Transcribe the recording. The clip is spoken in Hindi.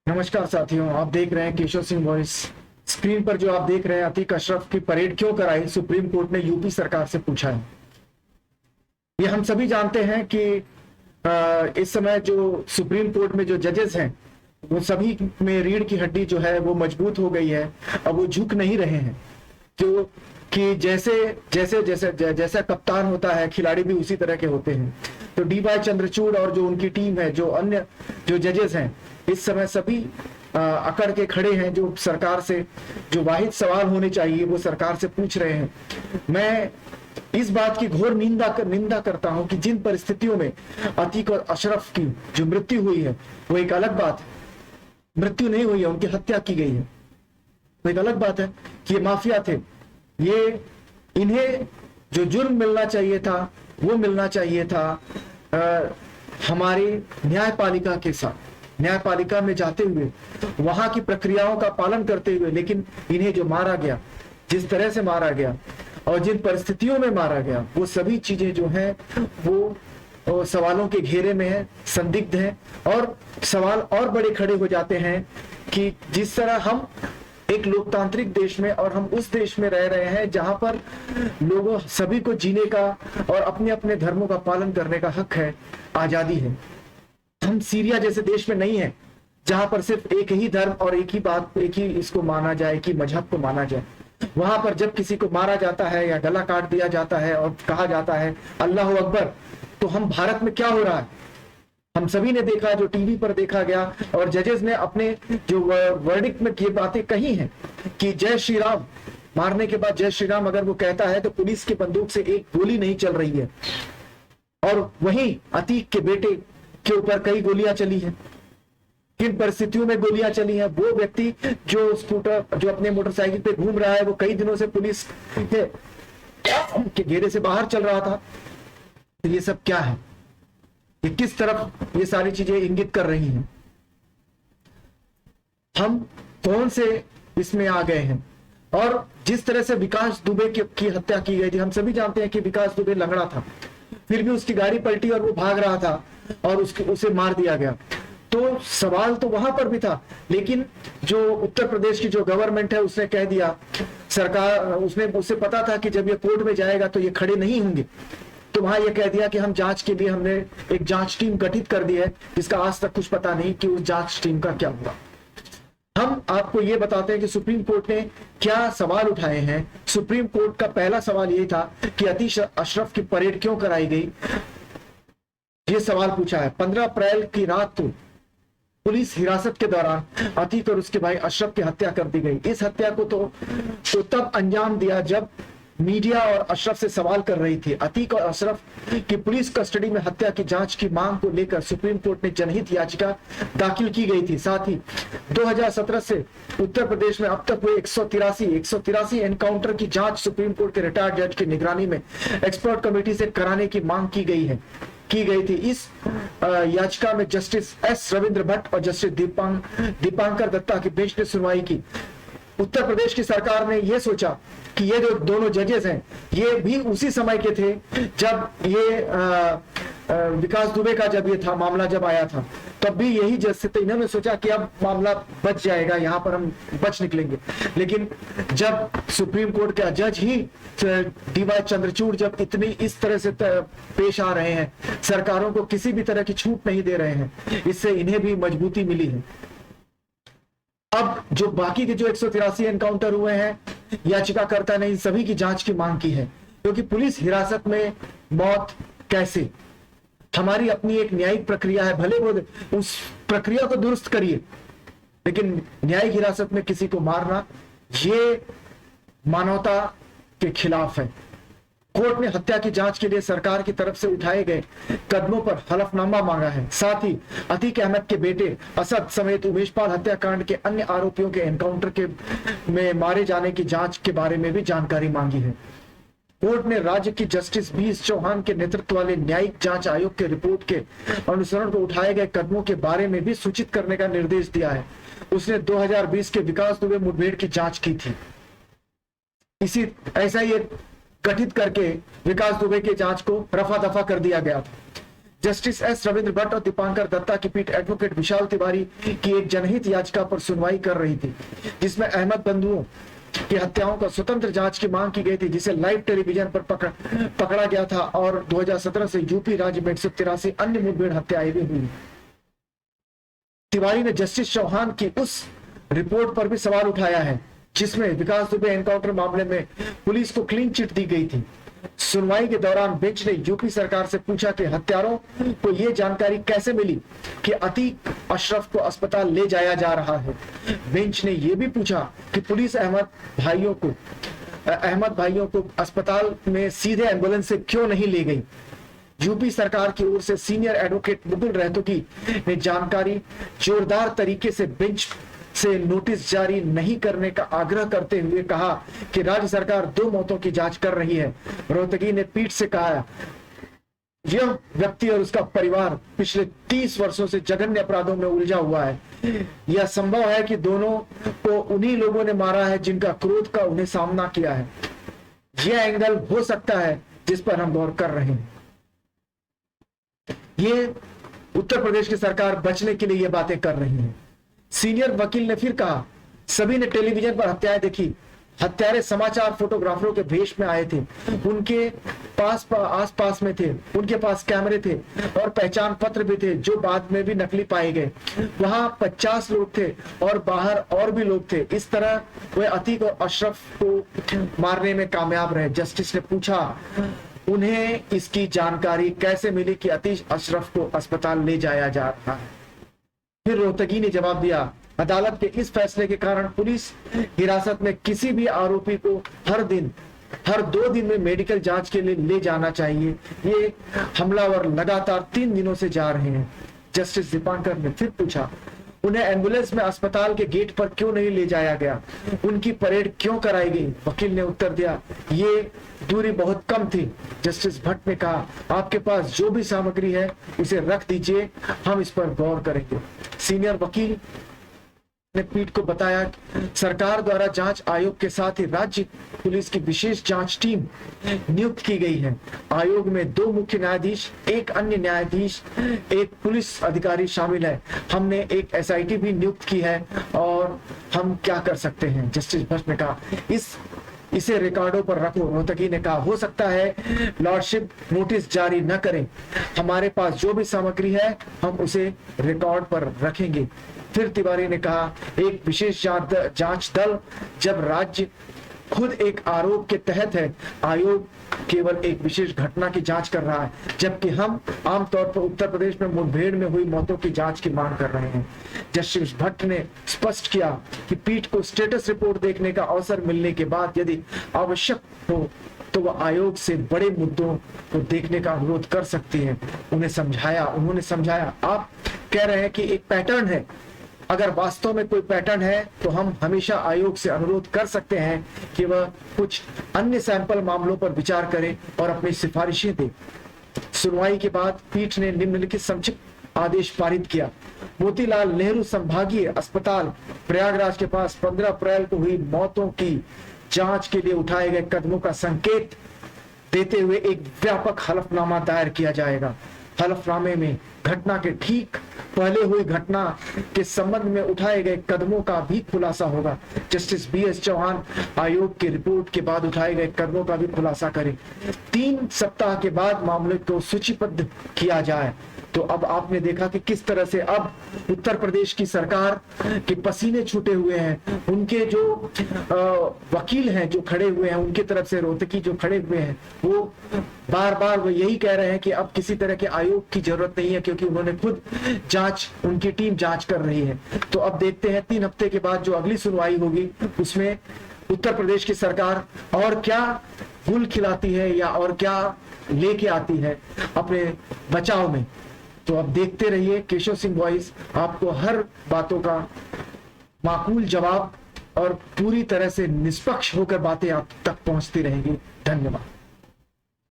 नमस्कार साथियों, आप देख रहे हैं केशव सिंह वॉइस। स्क्रीन पर जो आप देख रहे हैं, अतीक अशरफ की परेड क्यों कराई, सुप्रीम कोर्ट ने यूपी सरकार से पूछा है। ये हम सभी जानते हैं कि इस समय जो सुप्रीम कोर्ट में जो जजेस हैं वो सभी में रीढ़ की हड्डी जो है वो मजबूत हो गई है। अब वो झुक नहीं रहे हैं जो कि जैसे जैसे जैसे जैसा कप्तान होता है, खिलाड़ी भी उसी तरह के होते हैं। तो डी वाई चंद्रचूड़ और जो उनकी टीम है, जो अन्य जो जजेस हैं, इस समय सभी अकड़ के खड़े हैं। जो सरकार से जो वाहिद सवाल होने चाहिए वो सरकार से पूछ रहे हैं। मैं इस बात की घोर निंदा करता हूं कि जिन परिस्थितियों में अतीक और अशरफ की जो मृत्यु हुई है वो एक अलग बात है। मृत्यु नहीं हुई है, उनकी हत्या की गई है। वो एक अलग बात है कि ये माफिया थे। ये इन्हें जो जुर्म मिलना चाहिए था वो मिलना चाहिए था हमारी न्यायपालिका के साथ, न्यायपालिका में जाते हुए, वहां की प्रक्रियाओं का पालन करते हुए। लेकिन इन्हें जो मारा गया, जिस तरह से मारा गया और जिन परिस्थितियों में मारा गया, वो सभी चीजें जो हैं वो सवालों के घेरे में है, संदिग्ध है। और सवाल और बड़े खड़े हो जाते हैं कि जिस तरह हम एक लोकतांत्रिक देश में और हम उस देश में रह रहे हैं जहां पर लोगों सभी को जीने का और अपने अपने धर्मों का पालन करने का हक है, आजादी है। हम सीरिया जैसे देश में नहीं है जहां पर सिर्फ एक ही धर्म और एक ही बात, एक ही इसको माना जाए, एक ही मजहब को माना जाए। वहां पर जब किसी को मारा जाता है या गला काट दिया जाता है और कहा जाता है अल्लाह अकबर, तो हम भारत में क्या हो रहा है हम सभी ने देखा, जो टीवी पर देखा गया। और जजेस ने अपने जो वर्डिक्ट में ये बातें कही हैं कि जय श्री राम, मारने के बाद जय श्री राम अगर वो कहता है तो पुलिस की बंदूक से एक गोली नहीं चल रही है। और वहीं अतीक के बेटे के ऊपर कई गोलियां चली हैं। किन परिस्थितियों में गोलियां चली हैं? वो व्यक्ति जो स्कूटर, जो अपने मोटरसाइकिल पे घूम रहा है, वो कई दिनों से पुलिस के घेरे से बाहर चल रहा था। तो ये सब क्या है? ये किस तरफ ये सारी चीजें इंगित कर रही हैं? हम कौन से इसमें आ गए हैं? और जिस तरह से विकास दुबे की हत्या की गई थी, हम सभी जानते हैं कि विकास दुबे लंगड़ा था, फिर भी उसकी गाड़ी पलटी और वो भाग रहा था और उसे मार दिया गया। तो सवाल तो वहां पर भी था। लेकिन जो उत्तर प्रदेश की जो गवर्नमेंट है उसने कह दिया, सरकार, उसे पता था कि जब ये कोर्ट में जाएगा तो ये खड़े नहीं होंगे। तो वहां ये कह दिया कि हम जांच के लिए हमने एक जांच टीम गठित कर दी है, जिसका आज तक कुछ पता नहीं कि उस जांच टीम का क्या हुआ। हम आपको ये बताते हैं कि सुप्रीम कोर्ट ने क्या सवाल उठाए हैं। सुप्रीम कोर्ट का पहला सवाल ये था कि अतीक अशरफ की परेड क्यों कराई गई। ये सवाल पूछा है। 15 अप्रैल की रात को पुलिस हिरासत के दौरान अतीक और उसके भाई अशरफ की हत्या कर दी गई। इस हत्या को तो तब अंजाम दिया जब मीडिया और अशरफ से सवाल कर रही थी। अतीक और अशरफ की पुलिस कस्टडी में हत्या की जांच की मांग को लेकर सुप्रीम कोर्ट में जनहित याचिका दाखिल की गई थी। साथ ही 2017 से उत्तर प्रदेश में अब तक हुए 183 एनकाउंटर की जांच सुप्रीम कोर्ट के रिटायर्ड जज की निगरानी में एक्सपर्ट कमेटी से कराने की मांग की गई थी। इस याचिका में जस्टिस एस रविंद्र भट्ट और जस्टिस दीपांकर दत्ता की बेंच ने सुनवाई की। उत्तर प्रदेश की सरकार ने यह सोचा कि ये जो दोनों जजेस हैं ये भी उसी समय के थे जब ये विकास दुबे का जब ये था मामला जब आया था, तब भी यही जज थे। इन्होंने सोचा कि अब मामला बच जाएगा, यहाँ पर हम बच निकलेंगे। लेकिन जब सुप्रीम कोर्ट के जज ही डी वाई चंद्रचूड़ जब इतनी इस तरह से पेश आ रहे हैं, सरकारों को किसी भी तरह की छूट नहीं दे रहे हैं, इससे इन्हें भी मजबूती मिली है। अब जो बाकी के जो 183 एनकाउंटर हुए हैं, याचिकाकर्ता ने इन सभी की जांच की मांग की है। क्योंकि पुलिस हिरासत में मौत कैसे, हमारी अपनी एक न्यायिक प्रक्रिया है, भले वो उस प्रक्रिया को दुरुस्त करिए, लेकिन न्यायिक हिरासत में किसी को मारना ये मानवता के खिलाफ है। कोर्ट ने हत्या की जांच के लिए सरकार की तरफ से उठाए गए कदमों पर हलफनामा मांगा है। साथ ही अतीक अहमद के बेटे असद समेत उमेशपाल हत्याकांड के अन्य आरोपियों के एनकाउंटर में मारे जाने की जांच के बारे में भी जानकारी मांगी है। कोर्ट ने राज्य की जस्टिस बी चौहान के नेतृत्व वाले न्यायिक जांच आयोग के रिपोर्ट के अनुसरण को उठाए गए कदमों के बारे में भी सूचित करने का निर्देश दिया है। उसने 2020 के विकास दुबे मुठभेड़ की जांच की थी। ऐसा ही एक गठित करके विकास दुबे की जांच को रफा दफा कर दिया गया था। जस्टिस एस रविंद्र भट्ट और दीपांकर दत्ता की पीठ एडवोकेट विशाल तिवारी की एक जनहित याचिका पर सुनवाई कर रही थी, जिसमें अहमद बंधुओं की हत्याओं का स्वतंत्र जांच की मांग की गई थी, जिसे लाइव टेलीविजन पर पकड़ा गया था और 2017 से यूपी राज्य में 183 अन्य मुठभेड़ हत्याएं भी हुई। तिवारी ने जस्टिस चौहान की उस रिपोर्ट पर भी सवाल उठाया है जिसमें विकास दुबे एनकाउंटर मामले में पुलिस को क्लीन चिट दी गई थी। सुनवाई के दौरान बेंच ने यूपी सरकार से पूछा कि हत्यारों को यह जानकारी कैसे मिली कि अतीक अशरफ को अस्पताल ले जाया जा रहा है। बेंच ने यह भी पूछा कि पुलिस अहमद भाइयों को अस्पताल में सीधे एम्बुलेंस से क्यों नहीं ले गई। यूपी सरकार की ओर से सीनियर एडवोकेट मुकुल रहतुकी ने जानकारी जोरदार तरीके से बेंच से नोटिस जारी नहीं करने का आग्रह करते हुए कहा कि राज्य सरकार 2 मौतों की जांच कर रही है। रोहतगी ने पीठ से कहा, यह व्यक्ति और उसका परिवार पिछले 30 वर्षों से जघन्य अपराधों में उलझा हुआ है। यह संभव है कि दोनों को उन्हीं लोगों ने मारा है जिनका क्रोध का उन्हें सामना किया है। यह एंगल हो सकता है जिस पर हम गौर कर रहे हैं। ये उत्तर प्रदेश की सरकार बचने के लिए ये बातें कर रही है। सीनियर वकील ने फिर कहा, सभी ने टेलीविजन पर हत्याएं देखी। हत्यारे समाचार फोटोग्राफरों के भेष में आए थे, उनके पास आसपास में थे, उनके पास कैमरे थे और पहचान पत्र भी थे जो बाद में भी नकली पाए गए। वहां 50 लोग थे और बाहर और भी लोग थे। इस तरह वे अतीक और अशरफ को मारने में कामयाब रहे। जस्टिस ने पूछा, उन्हें इसकी जानकारी कैसे मिली कि अतीक अशरफ को अस्पताल ले जाया जा रहा है। फिर रोहतगी ने जवाब दिया, अदालत के इस फैसले के कारण पुलिस हिरासत में किसी भी आरोपी को हर 2 दिन में मेडिकल जांच के लिए ले जाना चाहिए। ये हमलावर लगातार 3 दिनों से जा रहे हैं। जस्टिस दीपांकर ने फिर पूछा, उन्हें एम्बुलेंस में अस्पताल के गेट पर क्यों नहीं ले जाया गया, उनकी परेड क्यों कराई गई। वकील ने उत्तर दिया, ये दूरी बहुत कम थी। जस्टिस भट्ट ने कहा, आपके पास जो भी सामग्री है उसे रख दीजिए, हम इस पर गौर करेंगे। सीनियर वकील ने पीठ को बताया, सरकार द्वारा जांच आयोग के साथ ही राज्य पुलिस की विशेष जांच टीम नियुक्त की गई है। आयोग में 2 मुख्य न्यायाधीश, 1 अन्य न्यायाधीश, 1 पुलिस अधिकारी शामिल है। हमने एक SIT भी नियुक्त की है और हम क्या कर सकते हैं। जस्टिस भट्ट ने कहा, इसे रिकॉर्डों पर रखो। रोहतगी ने कहा, हो सकता है लॉर्डशिप नोटिस जारी न करें, हमारे पास जो भी सामग्री है हम उसे रिकॉर्ड पर रखेंगे। फिर तिवारी ने कहा, एक विशेष जांच दल जब राज्य खुद एक आरोप के तहत है, आयोग केवल एक विशेष घटना की जांच कर रहा है, जबकि हम आमतौर पर उत्तर प्रदेश में मुठभेड़ में हुई मौतों की जांच की मांग कर रहे हैं। जस्टिस भट्ट ने स्पष्ट किया कि पीठ को स्टेटस रिपोर्ट देखने का अवसर मिलने के बाद यदि आवश्यक हो तो वह आयोग से बड़े मुद्दों को देखने का अनुरोध कर सकती है। उन्होंने समझाया, आप कह रहे हैं कि एक पैटर्न है, अगर वास्तव में कोई पैटर्न है तो हम हमेशा आयोग से अनुरोध कर सकते हैं कि वह कुछ अन्य सैंपल मामलों पर विचार करे और अपनी सिफारिशें दे। सुनवाई के बाद पीठ ने निम्नलिखित संक्षिप्त आदेश पारित किया। मोतीलाल नेहरू संभागीय अस्पताल प्रयागराज के पास 15 अप्रैल को हुई मौतों की जांच के लिए उठाए गए कदमों का संकेत देते हुए एक व्यापक हलफनामा दायर किया जाएगा। हलफनामे में घटना के ठीक पहले हुई घटना के संबंध में उठाए गए कदमों का भी खुलासा होगा। जस्टिस BS चौहान आयोग की रिपोर्ट के बाद उठाए गए कदमों का भी खुलासा करें। 3 सप्ताह के बाद मामले को सूचीबद्ध किया जाए। तो अब आपने देखा कि किस तरह से अब उत्तर प्रदेश की सरकार के पसीने छूटे हुए हैं। उनके जो वकील हैं जो खड़े हुए हैं, उनकी तरफ से रोहतकी जो खड़े हुए हैं, वो बार बार वो यही कह रहे हैं कि अब किसी तरह के आयोग की जरूरत नहीं है, क्योंकि उन्होंने खुद उनकी टीम जांच कर रही है। तो अब देखते हैं 3 हफ्ते के बाद जो अगली सुनवाई होगी उसमें उत्तर प्रदेश की सरकार और क्या गुल खिलाती है या और क्या लेके आती है अपने बचाव में। तो अब देखते रहिए केशव सिंह वॉइस आपको हर बातों का माकूल जवाब और पूरी तरह से निष्पक्ष होकर बातें आप तक पहुंचती रहेंगी। धन्यवाद।